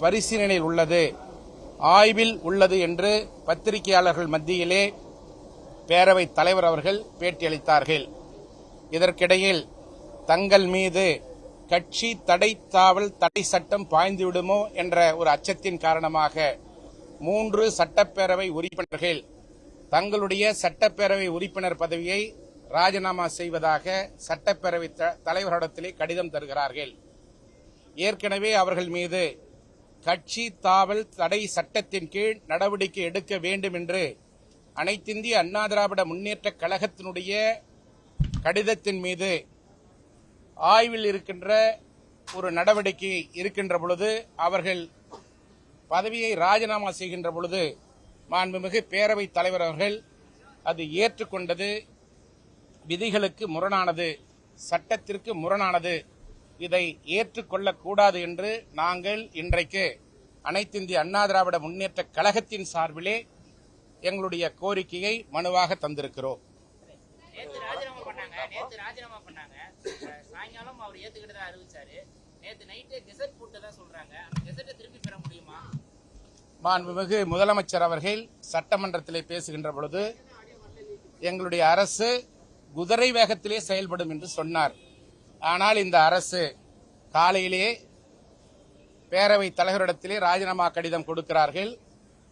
பரிசீலனையில் உள்ளது, ஆய்வில் உள்ளது என்று பத்திரிகையாளர்கள் மத்தியிலே பேரவைத் தலைவர் அவர்கள் பேட்டியளித்தார்கள். இதற்கிடையில் தங்கள் மீது கட்சி தடை தாவல் தடை சட்டம் பாய்ந்துவிடுமோ என்ற ஒரு அச்சத்தின் காரணமாக 3 சட்டப்பேரவை உறுப்பினர்கள் தங்களுடைய சட்டப்பேரவை உறுப்பினர் பதவியை ராஜினாமா செய்வதாக சட்டப்பேரவை தலைவரிடத்திலே கடிதம் தருகிறார்கள். ஏற்கனவே அவர்கள் மீது கட்சி தாவல் தடை சட்டத்தின் கீழ் நடவடிக்கை எடுக்க வேண்டும் என்று அனைத்திந்திய அண்ணா திராவிட முன்னேற்ற கழகத்தினுடைய கடிதத்தின் மீது ஆய்வில் இருக்கின்ற ஒரு நடவடிக்கை இருக்கின்ற பொழுது அவர்கள் பதவியை ராஜினாமா செய்கின்ற பொழுது மாண்புமிகு பேரவைத் தலைவர் அவர்கள் அது ஏற்றுக்கொண்டது விதிகளுக்கு முரணானது, சட்டத்திற்கு முரணானது, இதை ஏற்றுக்கொள்ளக்கூடாது என்று நாங்கள் இன்றைக்கு அனைத்திந்திய அண்ணா திராவிட முன்னேற்ற கழகத்தின் சார்பிலே எங்களுடைய கோரிக்கையை மனுவாக தந்திருக்கிறோம். மாண்புமிகு முதலமைச்சர் அவர்கள் சட்டமன்றத்திலே பேசுகின்ற பொழுது எங்களுடைய அரசு குதிரை வேகத்திலே செயல்படும் என்று சொன்னார். ஆனால் இந்த அரசு காலையிலே பேரவைத் தலைவரிடத்திலே ராஜினாமா கடிதம் கொடுக்கிறார்கள்.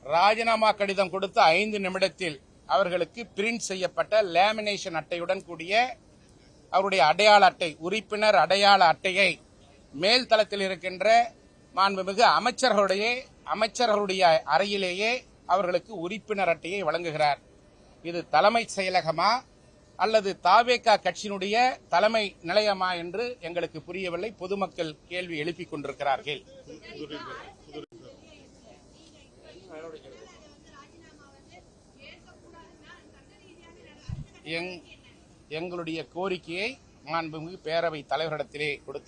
ராஜினாமா கடிதம் கொடுத்த 5 நிமிடத்தில் அவர்களுக்கு பிரிண்ட் செய்யப்பட்ட லேமினேஷன் அட்டையுடன் கூடிய அவருடைய அடையாள அட்டை, உறுப்பினர் அடையாள அட்டையை மேல் தளத்தில் இருக்கின்ற மாண்புமிகு அமைச்சர்களுடைய அறையிலேயே அவர்களுக்கு உறுப்பினர் அட்டையை வழங்குகிறார். இது தலைமை செயலகமா அல்லது தாவேகா கட்சியினுடைய தலைமை நிலையமா என்று எங்களுக்கு புரியவில்லை. பொதுமக்கள் கேள்வி எழுப்பிக் கொண்டிருக்கிறார்கள். எங்களுடைய கோரிக்கையை மாண்புமிகு பேரவை தலைவரிடத்திலே கொடுத்து